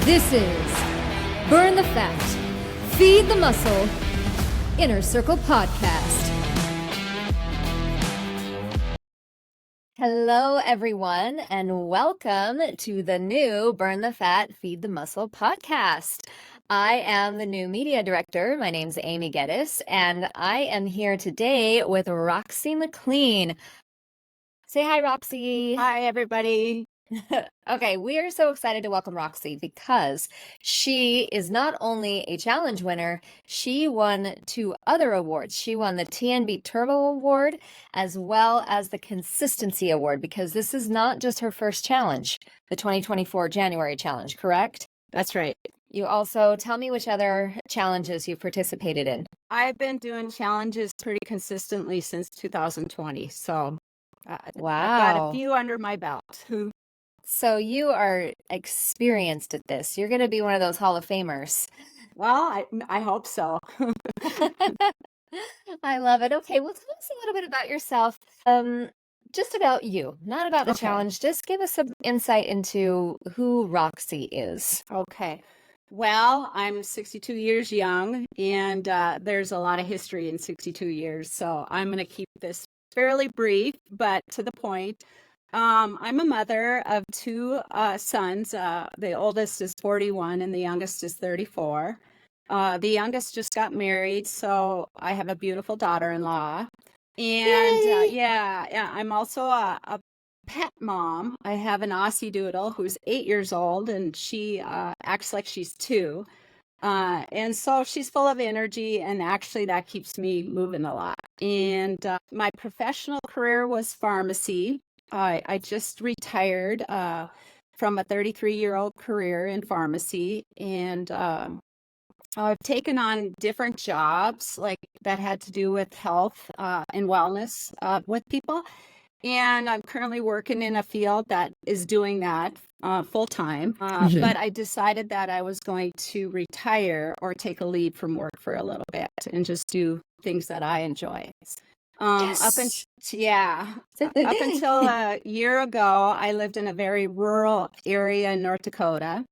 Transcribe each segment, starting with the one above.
This is Burn the Fat, Feed the Muscle, Inner Circle Podcast. Hello, everyone, and welcome to the new Burn the Fat, Feed the Muscle podcast. I am the new media director. My name's Amy Geddes, and I am here today with Roxy McLean. Say hi, Roxy. Hi, everybody. Okay, we are so excited to welcome Roxy because she is not only a challenge winner, she won 2 other awards. She won the TNB Turbo Award as well as the Consistency Award, because this is not just her first challenge, the 2024 January challenge, correct? That's right. You also tell me which other challenges you've participated in. I've been doing challenges pretty consistently since 2020, so I've got a few under my belt. So you are experienced at this. You're going to be one of those Hall of Famers. Well, I hope so. I love it. Okay, well, tell us a little bit about yourself. Just about you, not about the challenge. Just give us some insight into who Roxy is. Okay. Well, I'm 62 years young, and there's a lot of history in 62 years, so I'm going to keep this fairly brief, but to the point. I'm a mother of 2 sons. The oldest is 41 and the youngest is 34. The youngest just got married, so I have a beautiful daughter-in-law. And I'm also a pet mom. I have an Aussie Doodle who's 8 years old, and she acts like she's 2. And so she's full of energy, and actually that keeps me moving a lot. And my professional career was pharmacy. I just retired from a 33-year-old career in pharmacy, and I've taken on different jobs like that had to do with health and wellness with people. And I'm currently working in a field that is doing that full time. But I decided that I was going to retire or take a leave from work for a little bit and just do things that I enjoy. Up until a year ago, I lived in a very rural area in North Dakota.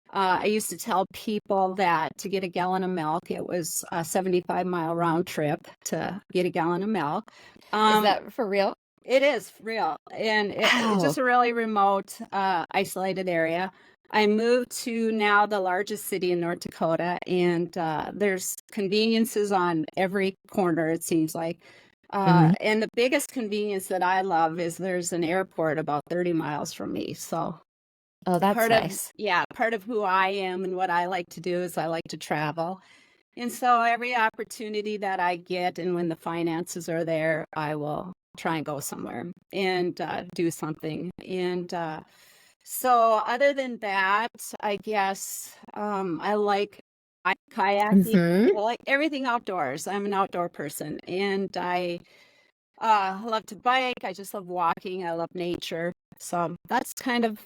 I used to tell people that to get a gallon of milk, it was a 75-mile round trip to get a gallon of milk. Is that for real? It is real, and it's just a really remote, isolated area. I moved to now the largest city in North Dakota, and there's conveniences on every corner, it seems like. And the biggest convenience that I love is there's an airport about 30 miles from me. So, that's nice. Part of who I am and what I like to do is I like to travel. And so every opportunity that I get, and when the finances are there, I will try and go somewhere and do something. And so other than that, I guess I like kayaking. I like everything outdoors. I'm an outdoor person, and I love to bike. I just love walking. I love nature. So that's kind of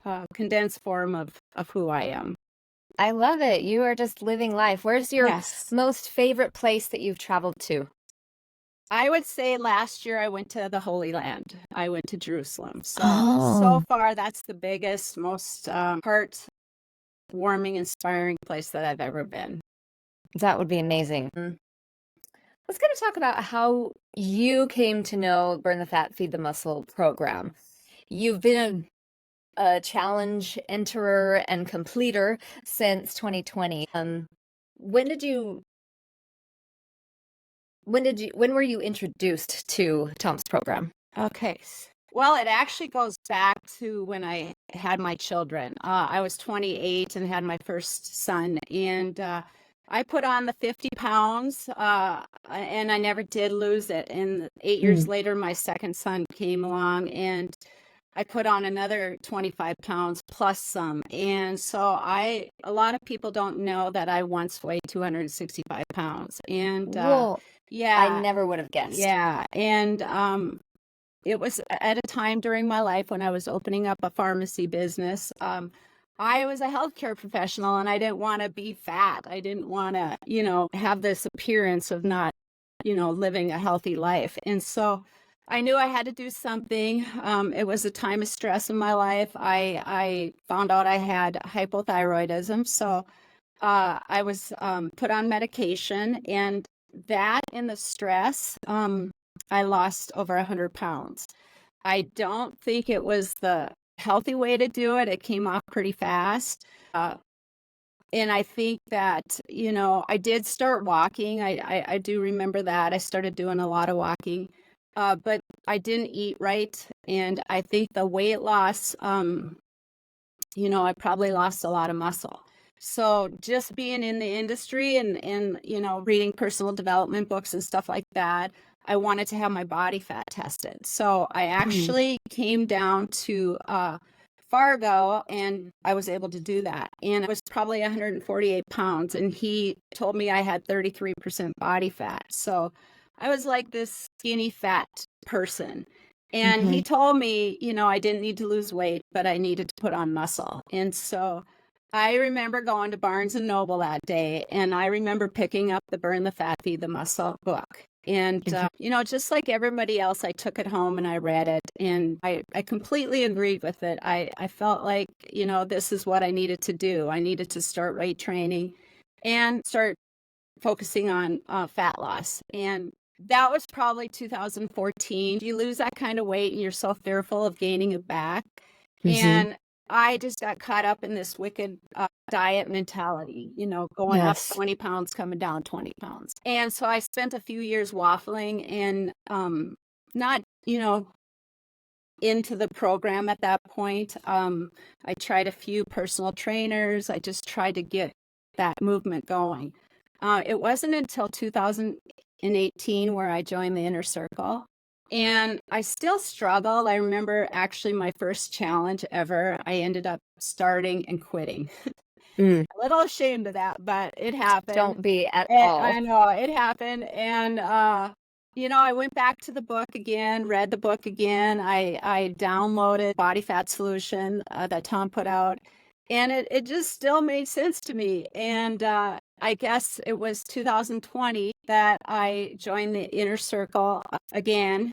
a condensed form of who I am. I love it. You are just living life. Where's your most favorite place that you've traveled to? I would say last year I went to the Holy Land. I went to Jerusalem. So far, that's the biggest, most heart-warming, inspiring place that I've ever been. That would be amazing. Let's kind of talk about how you came to know Burn the Fat, Feed the Muscle program. You've been a challenge enterer and completer since 2020. When were you introduced to Tom's program? Okay. Well, it actually goes back to when I had my children. I was 28 and had my first son, and I put on the 50 pounds, and I never did lose it. And 8 years later, my second son came along, and I put on another 25 pounds plus some. And so a lot of people don't know that I once weighed 265 pounds. And I never would have guessed. Yeah. And it was at a time during my life when I was opening up a pharmacy business. I was a healthcare professional, and I didn't want to be fat. I didn't want to, have this appearance of not, living a healthy life. And so I knew I had to do something. It was a time of stress in my life. I found out I had hypothyroidism, so I was put on medication, and that and the stress, I lost over 100 pounds. I don't think it was the healthy way to do it. It came off pretty fast. And I think that, I did start walking. I do remember that. I started doing a lot of walking, but I didn't eat right. And I think the weight loss, I probably lost a lot of muscle. So just being in the industry and reading personal development books and stuff like that, I wanted to have my body fat tested. So I actually came down to Fargo, and I was able to do that. And I was probably 148 pounds, and he told me I had 33% body fat. So I was like this skinny fat person. And he told me, I didn't need to lose weight, but I needed to put on muscle. And so I remember going to Barnes and Noble that day, and I remember picking up the Burn the Fat, Feed the Muscle book. And, just like everybody else, I took it home and I read it, and I completely agreed with it. I felt like, this is what I needed to do. I needed to start weight training and start focusing on fat loss. And that was probably 2014. You lose that kind of weight and you're so fearful of gaining it back. And I just got caught up in this wicked diet mentality, going up 20 pounds, coming down 20 pounds. And so I spent a few years waffling and not, into the program at that point. I tried a few personal trainers. I just tried to get that movement going. It wasn't until 2018 where I joined the Inner Circle. And I still struggled. I remember actually my first challenge ever, I ended up starting and quitting. A little ashamed of that, but it happened. Don't be at all. I know, it happened. And, I went back to the book again, read the book again. I downloaded Body Fat Solution that Tom put out. And it just still made sense to me. And I guess it was 2020 that I joined the Inner Circle again,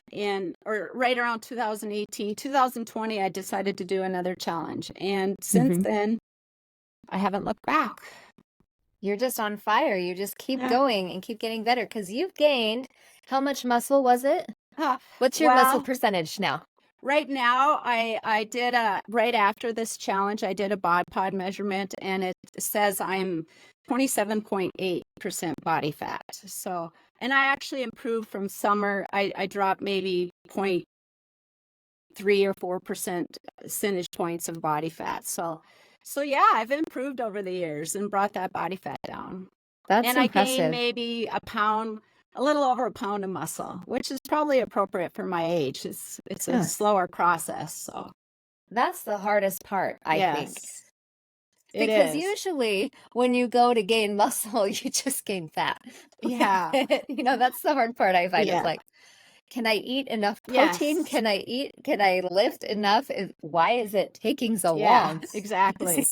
or right around 2018. 2020, I decided to do another challenge. And since then, I haven't looked back. You're just on fire. You just keep going and keep getting better because you've gained, how much muscle was it? What's your muscle percentage now? Right now, I did right after this challenge, I did a bod pod measurement, and it says I'm 27.8% body fat. So, and I actually improved from summer. I dropped maybe 0.3 or 4% percentage points of body fat. So yeah, I've improved over the years and brought that body fat down. That's impressive. I gained maybe a little over a pound of muscle, which is probably appropriate for my age. It's a slower process. So that's the hardest part, I think. It because is. Usually when you go to gain muscle, you just gain fat. Yeah. That's the hard part I find. It's like, can I eat enough protein? Can I lift enough? Why is it taking so long? Exactly.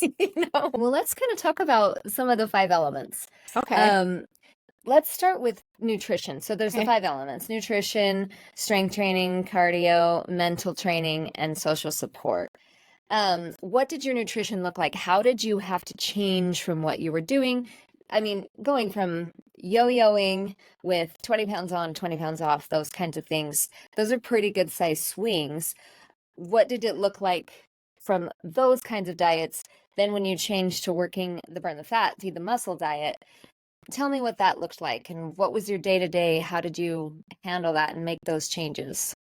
Well, let's kind of talk about some of the 5 elements. Okay. Let's start with nutrition. So there's the 5 elements: nutrition, strength training, cardio, mental training, and social support. What did your nutrition look like? How did you have to change from what you were doing? I mean, going from yo-yoing with 20 pounds on, 20 pounds off, those kinds of things, those are pretty good size swings. What did it look like from those kinds of diets? Then when you changed to working the Burn the Fat, Feed the Muscle diet, tell me what that looked like and what was your day-to-day? How did you handle that and make those changes?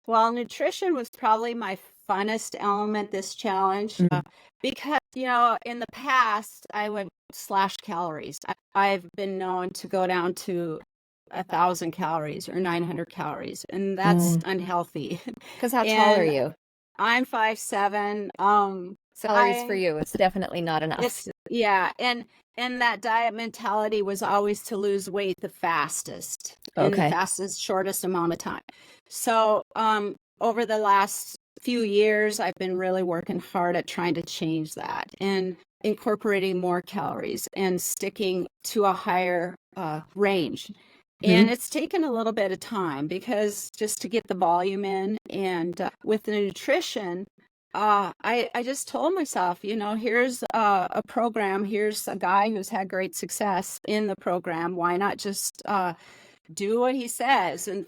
Well, nutrition was probably my funnest element this challenge because, in the past, I would slash calories. I've been known to go down to 1,000 calories or 900 calories, and that's unhealthy. Because how tall are you? I'm 5'7". Calories for you, it's definitely not enough. And that diet mentality was always to lose weight the fastest in the fastest, shortest amount of time. So over the last few years, I've been really working hard at trying to change that and incorporating more calories and sticking to a higher range. And it's taken a little bit of time because just to get the volume in, and with the nutrition, I just told myself, here's a program, here's a guy who's had great success in the program. Why not just do what he says and,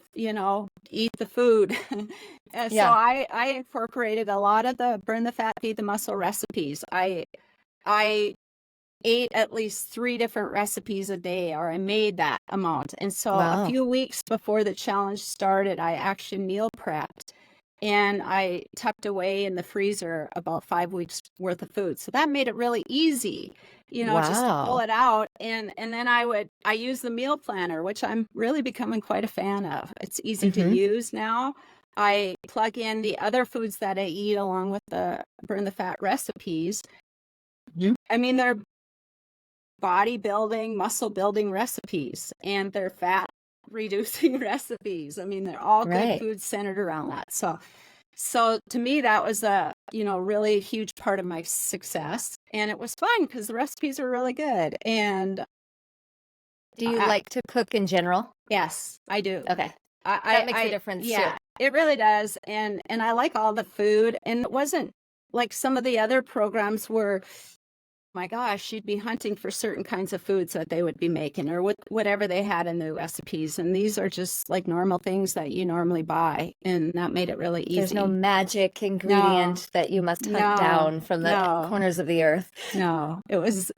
eat the food? So Yeah. I incorporated a lot of the burn the fat, feed the muscle recipes. I ate at least 3 different recipes a day, or I made that amount. And so a Wow. few weeks before the challenge started, I actually meal prepped, and I tucked away in the freezer about 5 weeks worth of food. So that made it really easy, just to pull Wow. it out. And then I use the meal planner, which I'm really becoming quite a fan of. It's easy to use now. I plug in the other foods that I eat along with the burn the fat recipes. I mean, they're bodybuilding, muscle building recipes, and they're fat reducing recipes. I mean, they're all good Right. foods centered around that. So to me, that was a, really huge part of my success. And it was fun because the recipes are really good. And Do you I, like to cook in general? yes, I do. Okay. I, That makes a I difference too. yeah, it really does. And I like all the food. And it wasn't like some of the other programs were, my gosh, you'd be hunting for certain kinds of foods that they would be making, or whatever they had in the recipes. And these are just like normal things that you normally buy. And that made it really easy. There's no magic No, ingredient that you must hunt down from the no, corners of the earth. no. It was,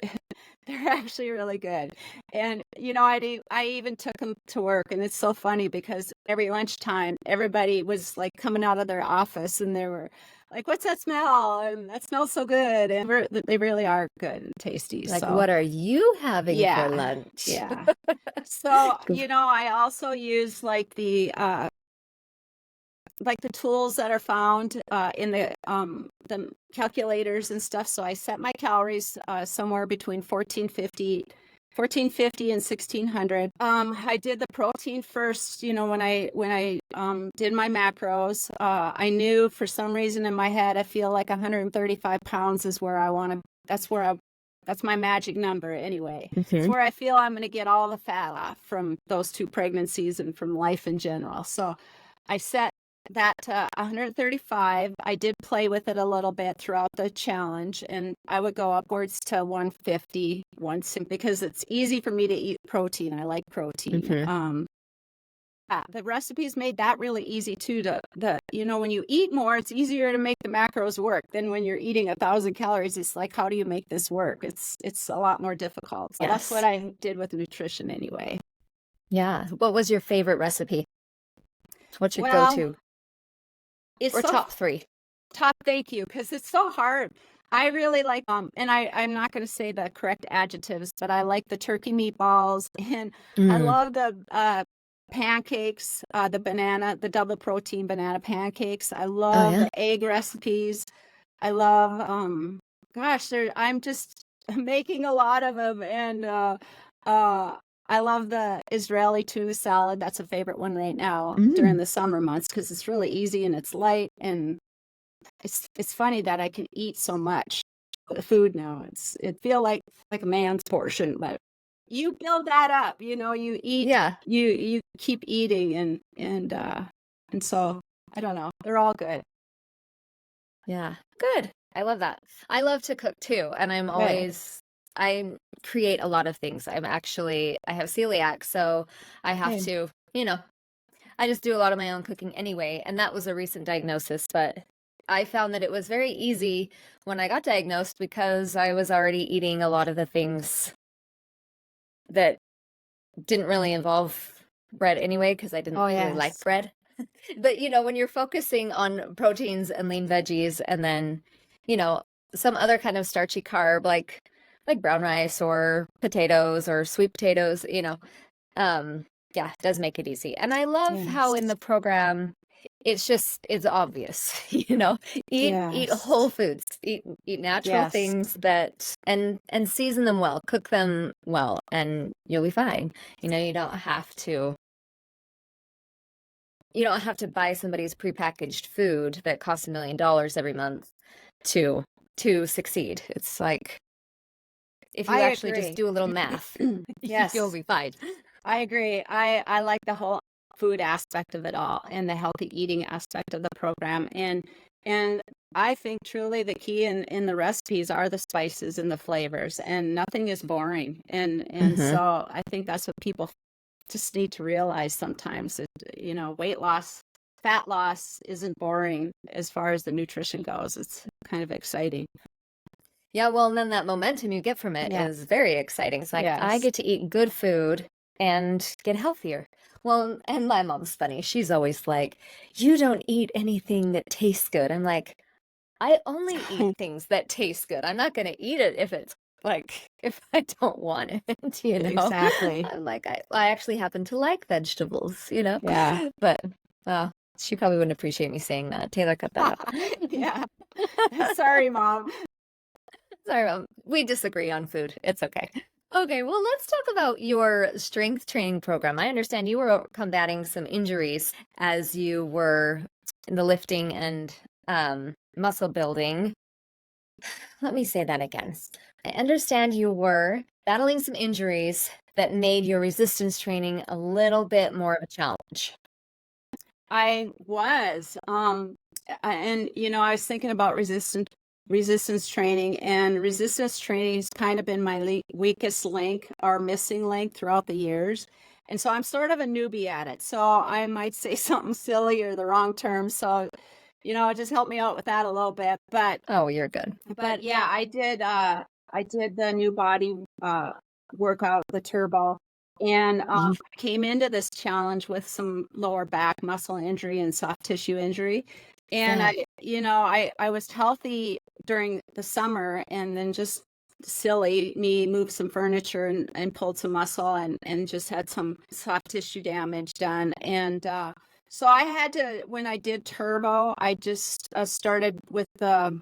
they're actually really good. And, I even took them to work. And it's so funny because every lunchtime, everybody was like coming out of their office and they were like, what's that smell? And that smells so good. And they really are good and tasty. Like, So, what are you having for yeah, lunch? yeah. So, I also use like the tools that are found in the calculators and stuff. So I set my calories somewhere between 1450 and 1600. I did the protein first, when I did my macros. I knew for some reason in my head, I feel like 135 pounds is where I want to, that's my magic number anyway. It's where I feel I'm going to get all the fat off from those 2 pregnancies and from life in general. So I set that to 135. I did play with it a little bit throughout the challenge, and I would go upwards to 150 once because it's easy for me to eat protein. I like protein. The recipes made that really easy too. When you eat more, it's easier to make the macros work than when you're eating 1,000 calories. It's like, how do you make this work? It's a lot more difficult. So that's what I did with nutrition anyway. Yeah. What was your favorite recipe? What's your go-to? It's or top 3? Thank you, because it's so hard. I really like and I'm not going to say the correct adjectives, but I like the turkey meatballs, and I love the pancakes, the double protein banana pancakes. I love the egg recipes. I love I'm just making a lot of them, and I love the Israeli tuna salad. That's a favorite one right now during the summer months because it's really easy and it's light, and it's funny that I can eat so much food now. It feel like a man's portion, but you build that up. You eat. Yeah. You keep eating, and so I don't know. They're all good. Yeah. Good. I love that. I love to cook too, and I create a lot of things. I have celiac, so I have to, I just do a lot of my own cooking anyway. And that was a recent diagnosis, but I found that it was very easy when I got diagnosed because I was already eating a lot of the things that didn't really involve bread anyway, because I didn't really like bread. But, when you're focusing on proteins and lean veggies and then, some other kind of starchy carb like brown rice or potatoes or sweet potatoes, it does make it easy. And I love how in the program it's obvious, eat whole foods, eat natural things that and season them well, cook them well, and you'll be fine. You don't have to buy somebody's prepackaged food that costs $1 million every month to succeed. It's like, if you actually just do a little math, you'll be fine. I agree. I like the whole food aspect of it all and the healthy eating aspect of the program. And I think truly the key in the recipes are the spices and the flavors, and nothing is boring. And Hmm. so I think that's what people just need to realize sometimes that, weight loss, fat loss isn't boring as far as the nutrition goes. It's kind of exciting. Yeah, well, and then that momentum you get from it Yeah. is very exciting. It's like I Yes. get to eat good food and get healthier. Well, and my mom's funny. She's always like, "You don't eat anything that tastes good." I'm like, I only eat things that taste good. I'm not going to eat it if it's like if I don't want it, you know. Exactly. I'm like I actually happen to like vegetables, you know. Yeah. But well, she probably wouldn't appreciate me saying that. Taylor, cut that out. Yeah. Sorry, Mom. Sorry, we disagree on food. It's okay. Okay, well, let's talk about your strength training program. I understand you were combating some injuries as you were in the lifting and muscle building. Let me say that again. I understand you were battling some injuries that made your resistance training a little bit more of a challenge. I was. And I was thinking about resistance training, and resistance training has kind of been my weakest link or missing link throughout the years. And so I'm sort of a newbie at it. So I might say something silly or the wrong term. So, just help me out with that a little bit. Oh, you're good. But yeah, I did the new body workout, the turbo, and Mhm. I came into this challenge with some lower back muscle injury and soft tissue injury. And Yeah. I was healthy during the summer, and then just silly me moved some furniture and pulled some muscle, and just had some soft tissue damage done. And so I had to, when I did turbo, I just started with the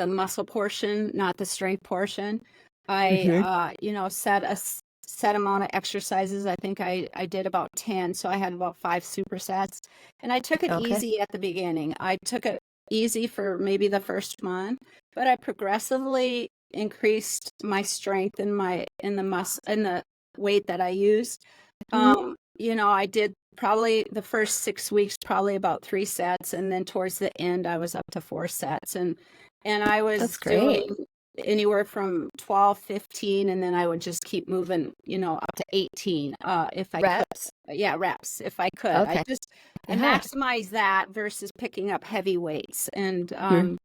muscle portion, not the strength portion. I, Hmm. set a set amount of exercises. I think I did about 10. So I had about 5 supersets, and I took it Okay. easy at the beginning. I took it easy for maybe the first month, but I progressively increased my strength in the weight that I used. Mhm. I did probably the first 6 weeks, probably about 3 sets. And then towards the end, I was up to 4 sets. And I was That's great. doing anywhere from 12, 15, and then I would just keep moving, up to 18, if I could. Reps. Yeah, reps, if I could. Okay. I Yeah. maximize that versus picking up heavy weights. And Mhm.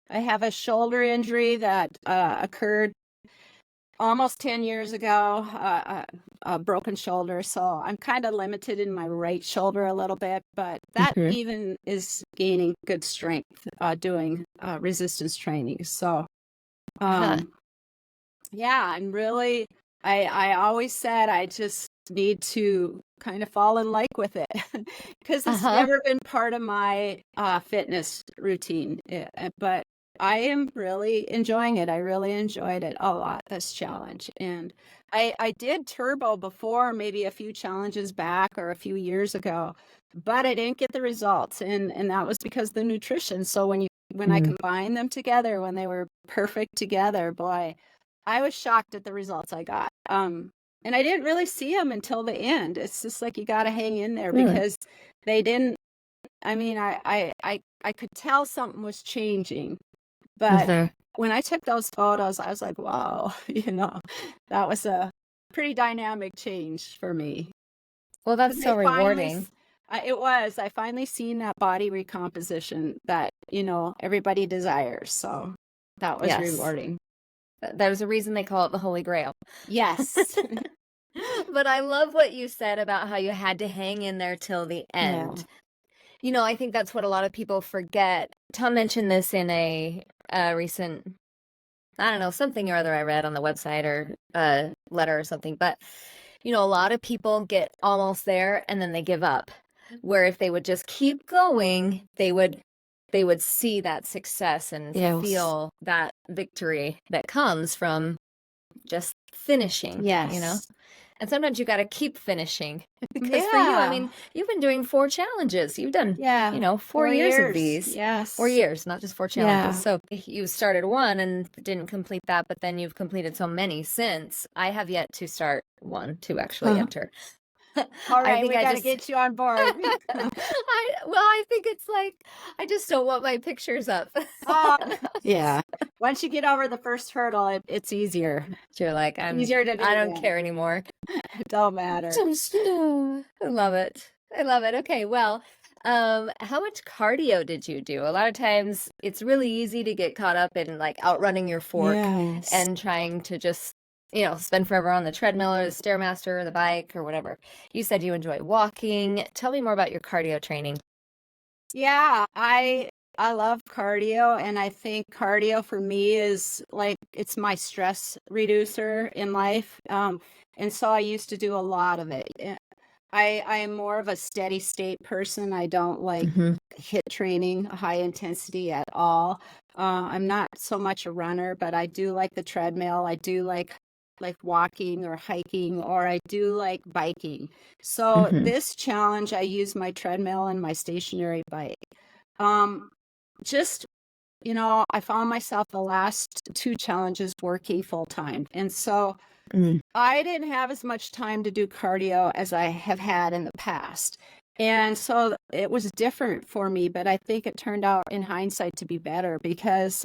I have a shoulder injury that occurred almost 10 years ago, a broken shoulder. So I'm kind of limited in my right shoulder a little bit, but that Mhm. even is gaining good strength doing resistance training. So, Yeah. um, yeah, I always said I just need to kind of fall in like with it because it's Uh-huh. never been part of my fitness routine. But I am really enjoying it. I really enjoyed it a lot, this challenge. And I did turbo before, maybe a few challenges back or a few years ago, but I didn't get the results. And that was because of the nutrition. So when I Mm. combined them together, when they were perfect together, boy, I was shocked at the results I got. And I didn't really see them until the end. It's just like you got to hang in there Really? because they didn't. I mean, I could tell something was changing, but Mhm. when I took those photos, I was like, wow, that was a pretty dynamic change for me Well, that's because so rewarding. it was. I finally seen that body recomposition that everybody desires. So that was Yes. rewarding. There's a reason they call it the Holy Grail. Yes. But I love what you said about how you had to hang in there till the Yeah. end. I think that's what a lot of people forget. Tom mentioned this in a recent, I don't know, something or other I read on the website or a letter or something. But, a lot of people get almost there and then they give up. Where if they would just keep going, they would see that success and Yes. feel that victory that comes from just finishing. Yes. And sometimes you got to keep finishing because for you, I mean, you've been doing 4 challenges. You've done, Yeah. 4 4 years of years. these. 4 Yes. years, not just 4 challenges. Yeah. So you started one and didn't complete that, but then you've completed so many since. I have yet to start one to actually enter. All I right, think we I got to just get you on board. I think it's like I just don't want my pictures up. Oh, yeah. Once you get over the first hurdle, it's easier. You're like, Easier to do I don't that. care anymore. It don't matter. I love it. I love it. Okay, well, how much cardio did you do? A lot of times it's really easy to get caught up in like outrunning your fork Yes. and trying to just, spend forever on the treadmill or the Stairmaster or the bike or whatever. You said you enjoy walking. Tell me more about your cardio training. Yeah, I love cardio, and I think cardio for me is like it's my stress reducer in life. And so I used to do a lot of it. I am more of a steady state person. I don't like Mm-hmm. hit training, high intensity at all. I'm not so much a runner, but I do like the treadmill. I do like walking or hiking, or I do like biking. So Mm-hmm. this challenge, I use my treadmill and my stationary bike. Um, just, I found myself the last 2 challenges working full time. And so Mm. I didn't have as much time to do cardio as I have had in the past. And so it was different for me, but I think it turned out in hindsight to be better because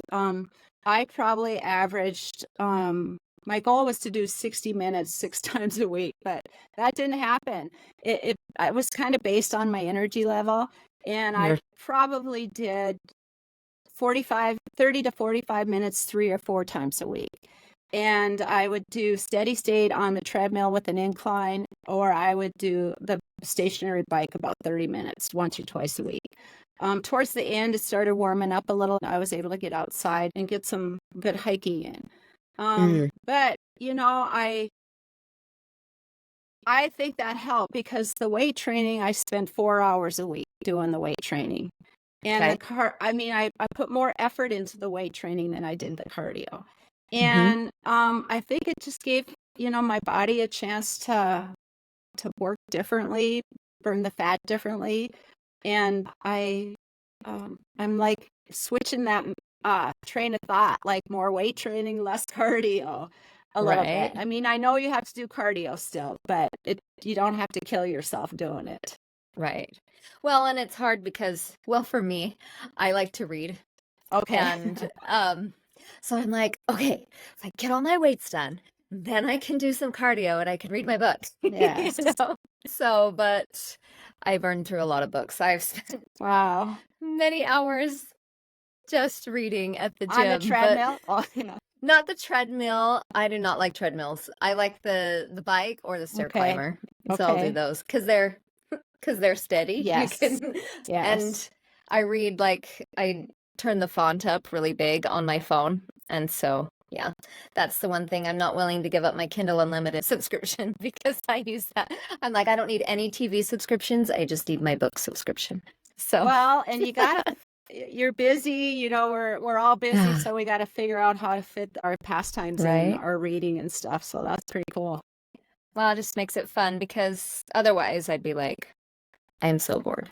I probably averaged, my goal was to do 60 minutes 6 times a week, but that didn't happen. It was kind of based on my energy level. And I You're probably did 30 to 45 minutes 3 or 4 times a week. And I would do steady state on the treadmill with an incline, or I would do the stationary bike about 30 minutes once or twice a week. Towards the end, it started warming up a little. I was able to get outside and get some good hiking in. But I think that helped because the weight training, I spend 4 hours a week doing the weight training. And okay. I put more effort into the weight training than I did the cardio. Mm-hmm. And I think it just gave, my body a chance to work differently, burn the fat differently. And I'm like switching that train of thought, like more weight training, less cardio a little bit. Right. I mean, I know you have to do cardio still, but you don't have to kill yourself doing it. Right. Well, and it's hard because, well, for me, I like to read. Okay. And so I'm like, okay, if I get all my weights done, then I can do some cardio and I can read my books. Yes. So, but I burned through a lot of books. I've spent Wow. many hours just reading at the On the gym, but treadmill? Oh, yeah. not the treadmill. I do not like treadmills. I like the bike or the stair Okay. climber. So I'll do Okay. those because they're steady. You Yes. can, Yes. and I read like I turn the font up really big on my phone. And so, yeah, that's the one thing I'm not willing to give up my Kindle Unlimited subscription because I use that. I'm like, I don't need any TV subscriptions. I just need my book subscription. So, Well, and you're busy, we're all busy, so we got to figure out how to fit our pastimes in right. our reading and stuff. So that's pretty cool. Well, it just makes it fun because otherwise I'd be like, I'm so bored.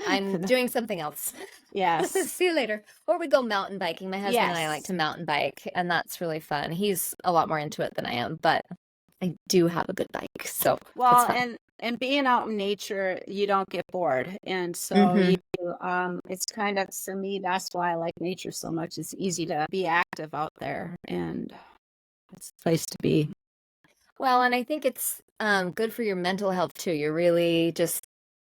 I'm doing something else. Yes. See you later. Or we go mountain biking. My husband and I like Yes. to mountain bike, and that's really fun. He's a lot more into it than I am, but I do have a good bike, so it's Well, fun. and being out in nature, you don't get bored. And so Mhm. it's kind of, to me, that's why I like nature so much. It's easy to be active out there, and it's a place to be. Well, and I think it's good for your mental health too. You're really just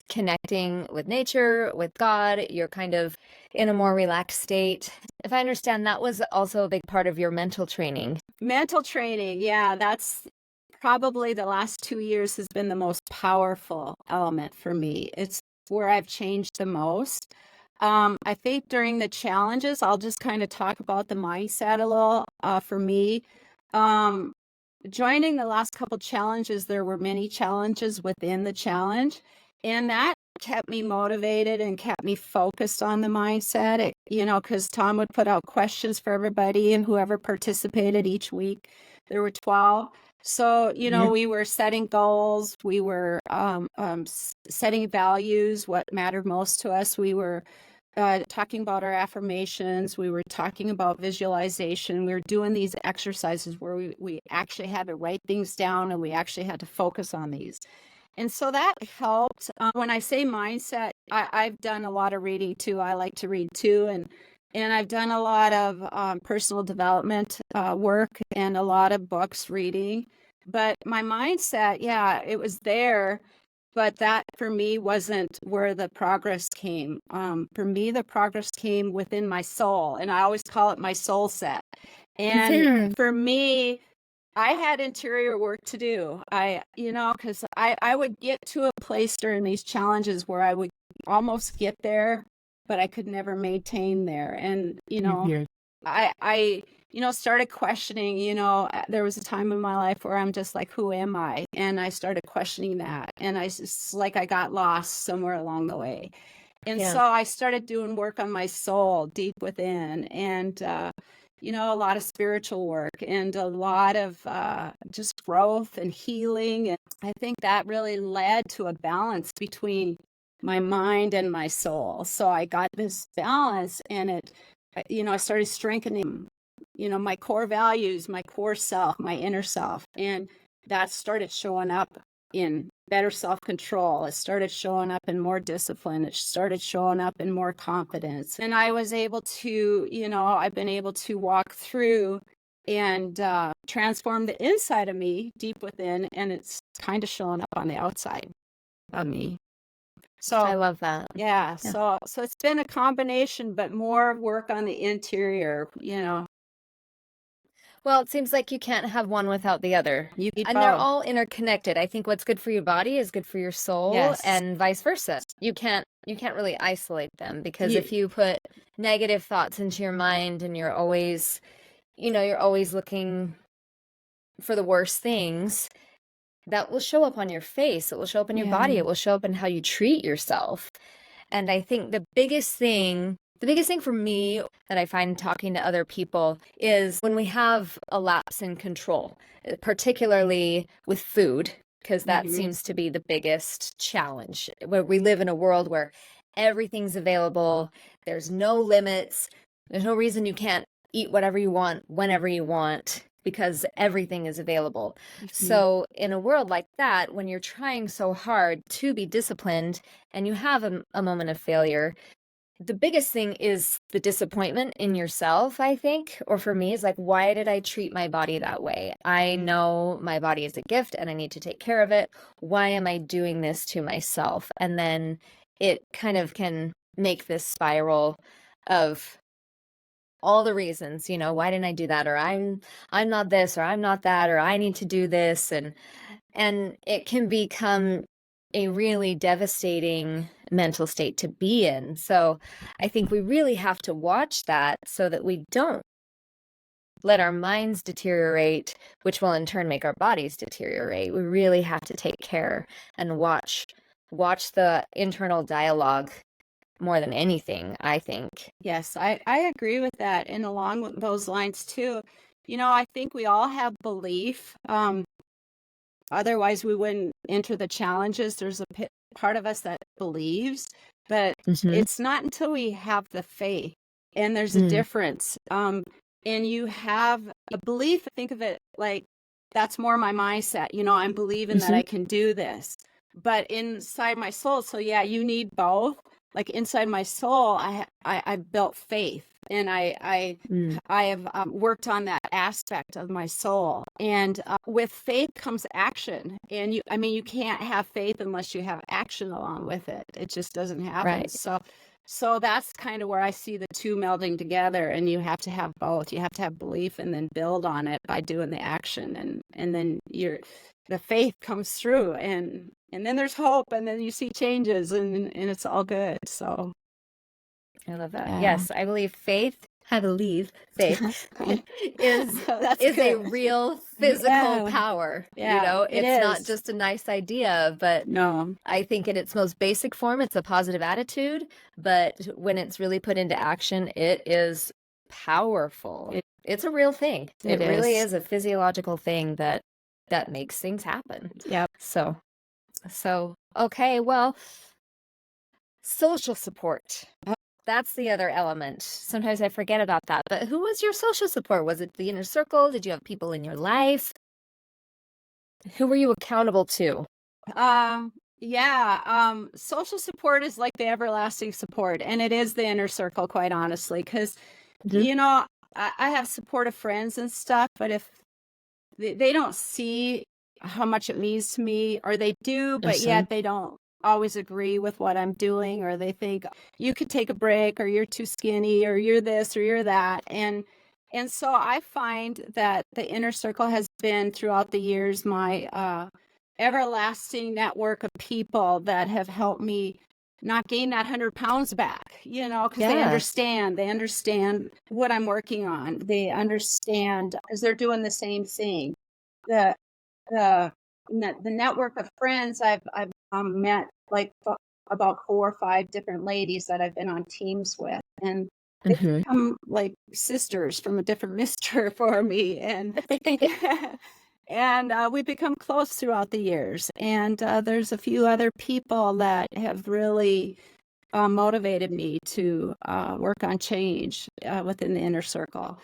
connecting with nature, with God. You're kind of in a more relaxed state. If I understand, that was also a big part of your mental training. Mental training, yeah, that's probably the last 2 years has been the most powerful element for me. It's where I've changed the most. I think during the challenges, I'll just kind of talk about the mindset a little. For me, um, joining the last couple challenges, there were many challenges within the challenge, and that kept me motivated and kept me focused on the mindset. Because Tom would put out questions for everybody and whoever participated each week. There were 12. So, Mhm. we were setting goals, we were setting values, what mattered most to us. We were talking about our affirmations, we were talking about visualization. We were doing these exercises where we actually had to write things down and we actually had to focus on these. And so that helped. When I say mindset, I've done a lot of reading too. I like to read too, and I've done a lot of personal development work and a lot of books reading. But my mindset, yeah, it was there, but that for me wasn't where the progress came. For me, the progress came within my soul, and I always call it my soul set. And for me, I had interior work to do. Because I would get to a place during these challenges where I would almost get there, but I could never maintain there. And, Mhm. I started questioning, there was a time in my life where I'm just like, who am I? And I started questioning that. And I just like I got lost somewhere along the way. And Yeah. so I started doing work on my soul deep within. And, a lot of spiritual work and a lot of just growth and healing. And I think that really led to a balance between my mind and my soul. So I got this balance and I started strengthening, my core values, my core self, my inner self. And that started showing up in better self-control. It started showing up in more discipline. It started showing up in more confidence. And I was able to, I've been able to walk through and transform the inside of me deep within, and it's kind of showing up on the outside of me. I So love that. yeah, Yeah. so it's been a combination, but more work on the interior, Well, it seems like you can't have one without the other. you need And they're both. all interconnected. I think what's good for your body is good for your soul Yes. and vice versa. You can't really isolate them because You, if you put negative thoughts into your mind and you're always looking for the worst things, that will show up on your face. It will show up in your yeah. body. It will show up in how you treat yourself. And I think the biggest thing for me that I find talking to other people is when we have a lapse in control, particularly with food, because that Mhm. seems to be the biggest challenge. Where we live in a world where everything's available, there's no limits, there's no reason you can't eat whatever you want whenever you want because everything is available. Mhm. So, in a world like that, when you're trying so hard to be disciplined and you have a moment of failure, the biggest thing is the disappointment in yourself, I think. Or for me, is like, why did I treat my body that way? I know my body is a gift and I need to take care of it. Why am I doing this to myself? And then it kind of can make this spiral of all the reasons, why didn't I do that? Or I'm not this, or I'm not that, or I need to do this. And it can become a really devastating mental state to be in. So I think we really have to watch that so that we don't let our minds deteriorate, which will in turn make our bodies deteriorate. We really have to take care and watch the internal dialogue more than anything, I think. Yes, I agree with that. And along with those lines too, I think we all have belief. Otherwise we wouldn't enter the challenges. There's a part of us that believes, but Mhm. it's not until we have the faith. And there's a Mm. difference. And you have a belief, think of it like that's more my mindset. I'm believing that Mhm. I can do this. But inside my soul, so yeah, you need both. Like inside my soul, I built faith, and Mm. I have worked on that aspect of my soul. And with faith comes action. And you can't have faith unless you have action along with it. It just doesn't happen. Right. So that's kind of where I see the two melding together. And you have to have both. You have to have belief and then build on it by doing the action. And then the faith comes through, and then there's hope, and then you see changes, and it's all good. So I love that. yeah. Yes, I believe faith is That's is a good. real physical Yeah. power. Yeah, it It's not is. just a nice idea, but No, I think in its most basic form, it's a positive attitude. But when it's really put into action, it is powerful. it It's a real thing. it It really is. is a physiological thing that that makes things happen. Yep. So okay, well, social support. That's the other element. Sometimes I forget about that. But who was your social support? Was it the inner circle? Did you have people in your life? Who were you accountable to? Social support is like the everlasting support, and it is the inner circle, quite honestly, because I have supportive friends and stuff, but if they don't see how much it means to me, or they do, but yet they don't always agree with what I'm doing, or they think you could take a break, or you're too skinny, or you're this, or you're that. And so I find that the inner circle has been throughout the years my everlasting network of people that have helped me not gain that 100 pounds back, because they understand what I'm working on. They understand because they're doing the same thing. The the the network of friends I've met, like about 4 or 5 different ladies that I've been on teams with, and they become like sisters from a different mister for me, and and we become close throughout the years. And there's a few other people that have really motivated me to work on change within the inner circle.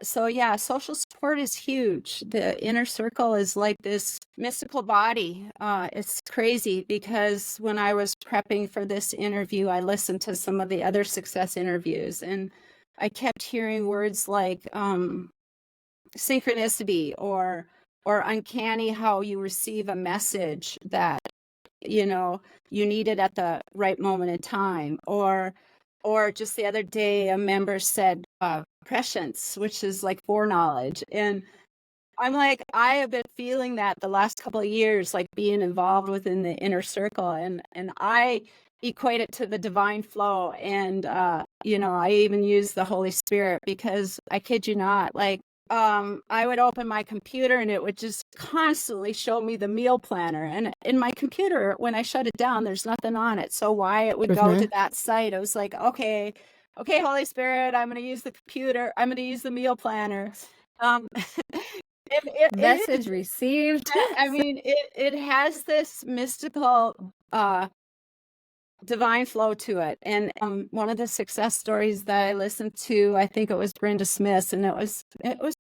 So yeah, social support is huge. The inner circle is like this mystical body. It's crazy because when I was prepping for this interview, I listened to some of the other success interviews, and I kept hearing words like synchronicity or uncanny, how you receive a message that you need it at the right moment in time, or just the other day a member said prescience, which is like foreknowledge. And I'm like, I have been feeling that the last couple of years, like being involved within the inner circle, and I equate it to the divine flow. And I even use the Holy Spirit, because I kid you not, like I would open my computer and it would just constantly show me the meal planner. And in my computer, when I shut it down, there's nothing on it. So why it would go to that site, I was like, okay, Holy Spirit, I'm going to use the computer. I'm going to use the meal planner. Message received. I mean, it has this mystical divine flow to it. And one of the success stories that I listened to, I think it was Brenda Smith's, and it was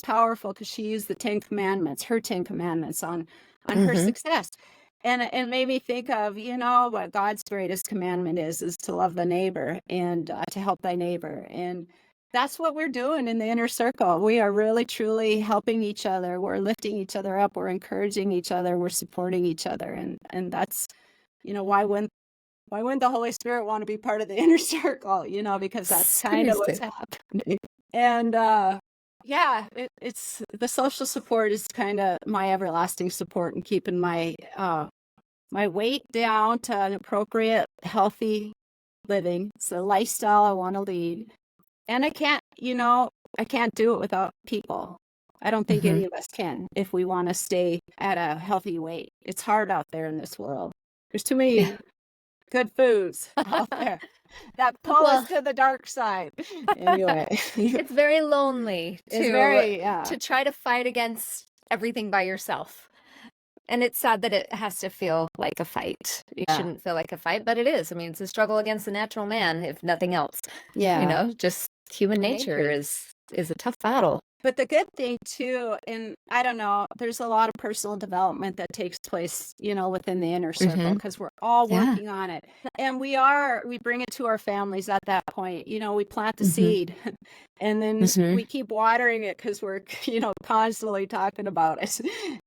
powerful because she used the 10 commandments, her 10 commandments on her success. And it made me think of, what God's greatest commandment is to love the neighbor and to help thy neighbor. And that's what we're doing in the inner circle. We are really, truly helping each other. We're lifting each other up. We're encouraging each other. We're supporting each other. And that's, why wouldn't the Holy Spirit want to be part of the inner circle? Because that's kind of what's happening. And it's the social support is kind of my everlasting support, and keeping my weight down to an appropriate, healthy living. It's a lifestyle I want to lead. And I can't do it without people. I don't think any of us can, if we want to stay at a healthy weight. It's hard out there in this world. There's too many good foods out there that pull us to the dark side. Anyway, it's very lonely to try to fight against everything by yourself. And it's sad that it has to feel like a fight. It shouldn't feel like a fight, but it is. I mean, it's a struggle against the natural man, if nothing else. Yeah. Just human nature is a tough battle. But the good thing too, and I don't know, there's a lot of personal development that takes place, within the inner circle, because we're all working on it. And we bring it to our families at that point. We plant the seed and then we keep watering it because we're, constantly talking about it.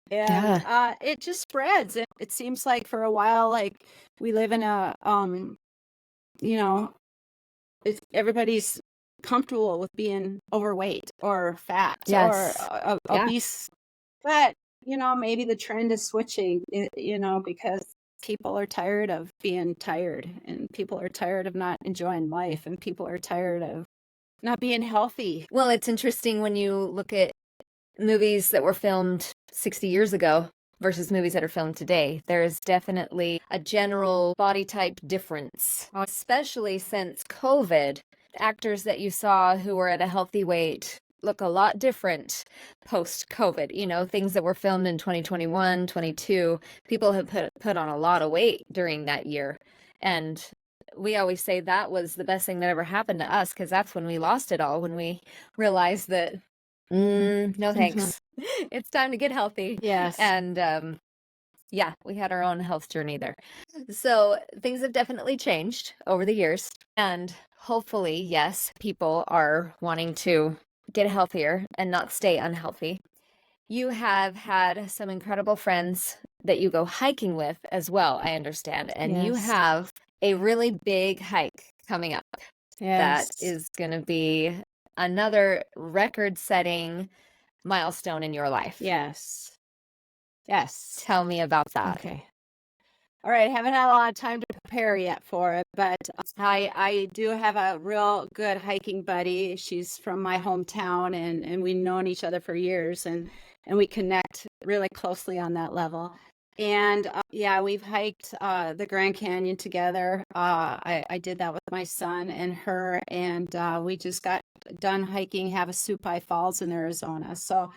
And it just spreads. It seems like for a while, like we live in a, everybody's comfortable with being overweight or fat or obese, but maybe the trend is switching, because people are tired of being tired, and people are tired of not enjoying life, and people are tired of not being healthy. Well, it's interesting when you look at movies that were filmed 60 years ago versus movies that are filmed today. There is definitely a general body type difference, especially since COVID. Actors that you saw who were at a healthy weight look a lot different post-COVID. Things that were filmed in 2021, 22, people have put on a lot of weight during that year. And we always say that was the best thing that ever happened to us, because that's when we lost it all, when we realized that, no thanks. It's time to get healthy. Yes. And yeah, we had our own health journey there. So things have definitely changed over the years. And hopefully, yes, people are wanting to get healthier and not stay unhealthy. You have had some incredible friends that you go hiking with as well, I understand. And you Yes. have a really big hike coming up that Yes. is going to be another record-setting milestone in your life. Yes. Yes. Tell me about that. Okay. All right, I haven't had a lot of time to prepare yet for it, but I do have a real good hiking buddy. She's from my hometown, and we've known each other for years, and we connect really closely on that level. And yeah, we've hiked the Grand Canyon together. I did that with my son and her, and we just got done hiking Havasupai Falls in Arizona. So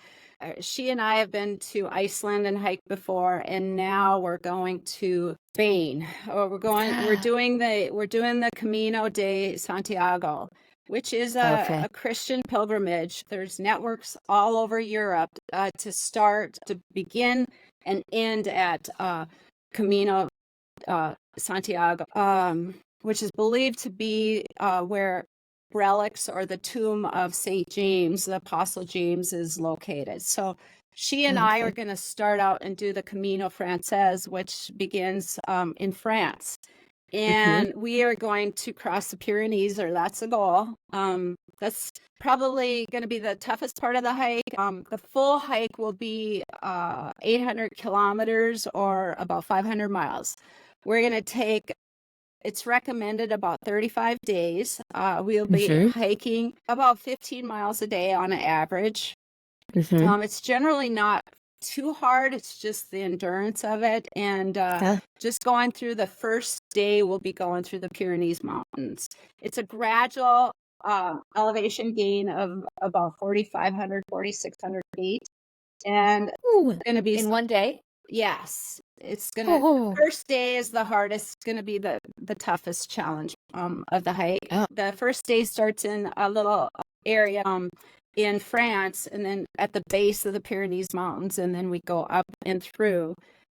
she and I have been to Iceland and hiked before, and now we're going to Spain. We're doing the Camino de Santiago, which is a Christian pilgrimage. There's networks all over Europe to begin and end at Camino Santiago, which is believed to be where relics or the tomb of St. James, the Apostle James, is located. So she and I are going to start out and do the Camino Frances, which begins in France. And we are going to cross the Pyrenees, or that's the goal. That's probably going to be the toughest part of the hike. The full hike will be 800 kilometers, or about 500 miles. We're going to take, it's recommended about 35 days. We'll be hiking about 15 miles a day on an average. It's generally not too hard. It's just the endurance of it. And just going through the first day, we'll be going through the Pyrenees Mountains. It's a gradual elevation gain of about 4,500, 4,600 feet. And it's going to be in one day? Yes. It's going to, the first day is the hardest. It's going to be the toughest challenge of the hike. The first day starts in a little area in France, and then at the base of the Pyrenees Mountains, and then we go up and through.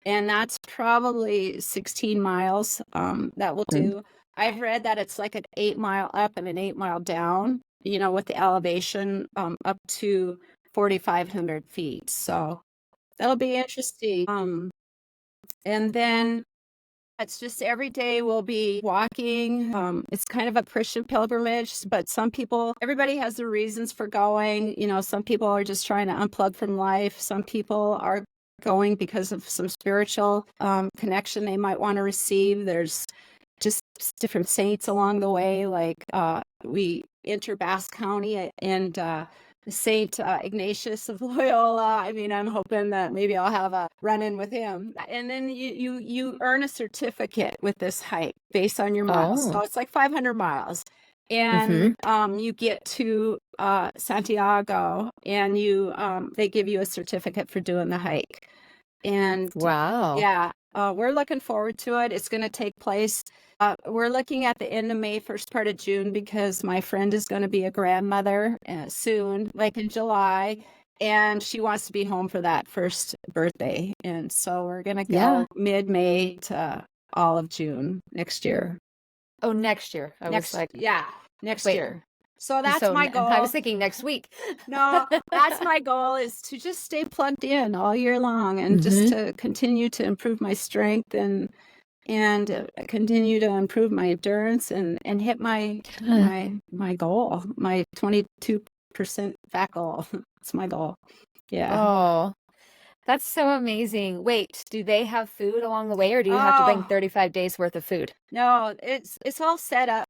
And that's probably 16 miles that we'll do. I've read that it's like an 8-mile up and an 8-mile down, with the elevation up to 4,500 feet. So that'll be interesting. And then it's just every day we'll be walking. It's kind of a Christian pilgrimage, but everybody has their reasons for going. Some people are just trying to unplug from life. Some people are going because of some spiritual connection they might want to receive. There's just different saints along the way. Like we enter Basque County, and Saint Ignatius of Loyola. I mean, I'm hoping that maybe I'll have a run-in with him. And then you earn a certificate with this hike based on your miles. So it's like 500 miles. And you get to Santiago, and they give you a certificate for doing the hike. And wow. Yeah, we're looking forward to it. It's going to take place. We're looking at the end of May, first part of June, because my friend is going to be a grandmother soon, like in July, and she wants to be home for that first birthday. And so we're going to go mid-May to all of June next year. Oh, next year. Next year. So that's my goal. I was thinking next week. No, that's my goal, is to just stay plugged in all year long, and just to continue to improve my strength and continue to improve my endurance and hit my goal, my 22% fat goal. It's my goal. Yeah. Oh, that's so amazing. Wait, do they have food along the way, or do you have to bring 35 days worth of food? No, it's all set up.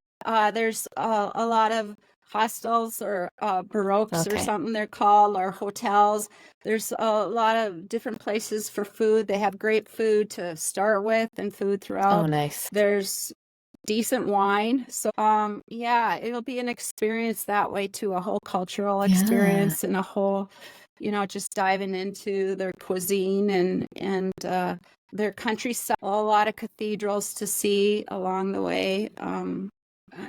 There's a lot of hostels, or baroques or something they're called, or hotels. There's a lot of different places for food. They have great food to start with, and food throughout. Oh, nice. There's decent wine. So yeah, it'll be an experience that way too, a whole cultural Yeah. experience and a whole, just diving into their cuisine and their countryside. A lot of cathedrals to see along the way.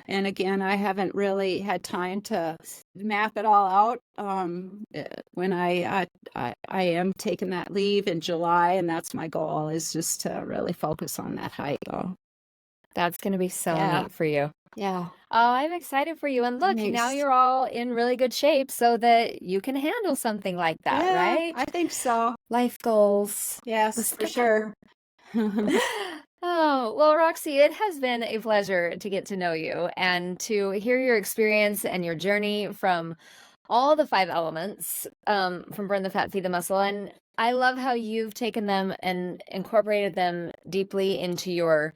And again, I haven't really had time to map it all out. When I am taking that leave in July, and that's my goal, is just to really focus on that hike. So, That's going to be so yeah, neat for you. yeah. Oh, I'm excited for you. And look, now Thanks. you're all in really good shape so that you can handle something like that, Yeah, right? I think so. Life goals. Yes, for sure. Oh, well, Roxy, it has been a pleasure to get to know you and to hear your experience and your journey from all the 5 elements, from Burn the Fat, Feed the Muscle. And I love how you've taken them and incorporated them deeply into your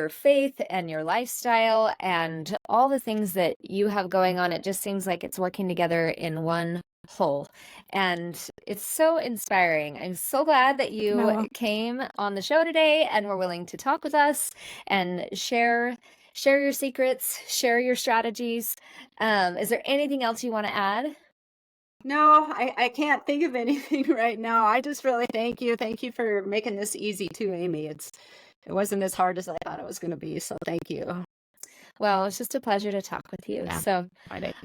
faith and your lifestyle and all the things that you have going on. It just seems like it's working together in one whole. And it's so inspiring. I'm so glad that you No. came on the show today and were willing to talk with us and share your secrets, share your strategies. Is there anything else you want to add? No, I can't think of anything right now. I just really thank you. Thank you for making this easy too, Amy. It wasn't as hard as I thought it was going to be. So thank you. Well, it's just a pleasure to talk with you. Yeah. So,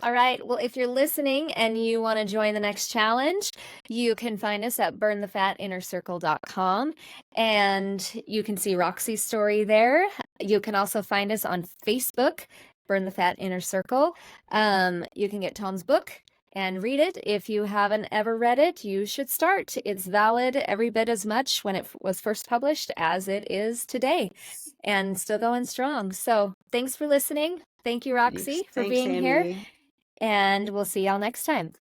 all right. Well, if you're listening and you want to join the next challenge, you can find us at burnthefatinnercircle.com and you can see Roxy's story there. You can also find us on Facebook, Burn the Fat Inner Circle. You can get Tom's book and read it. If you haven't ever read it, you should start. It's valid every bit as much when it was first published as it is today and still going strong. So thanks for listening. Thank you, Roxy, for Thanks, being here. Amy. And we'll see y'all next time.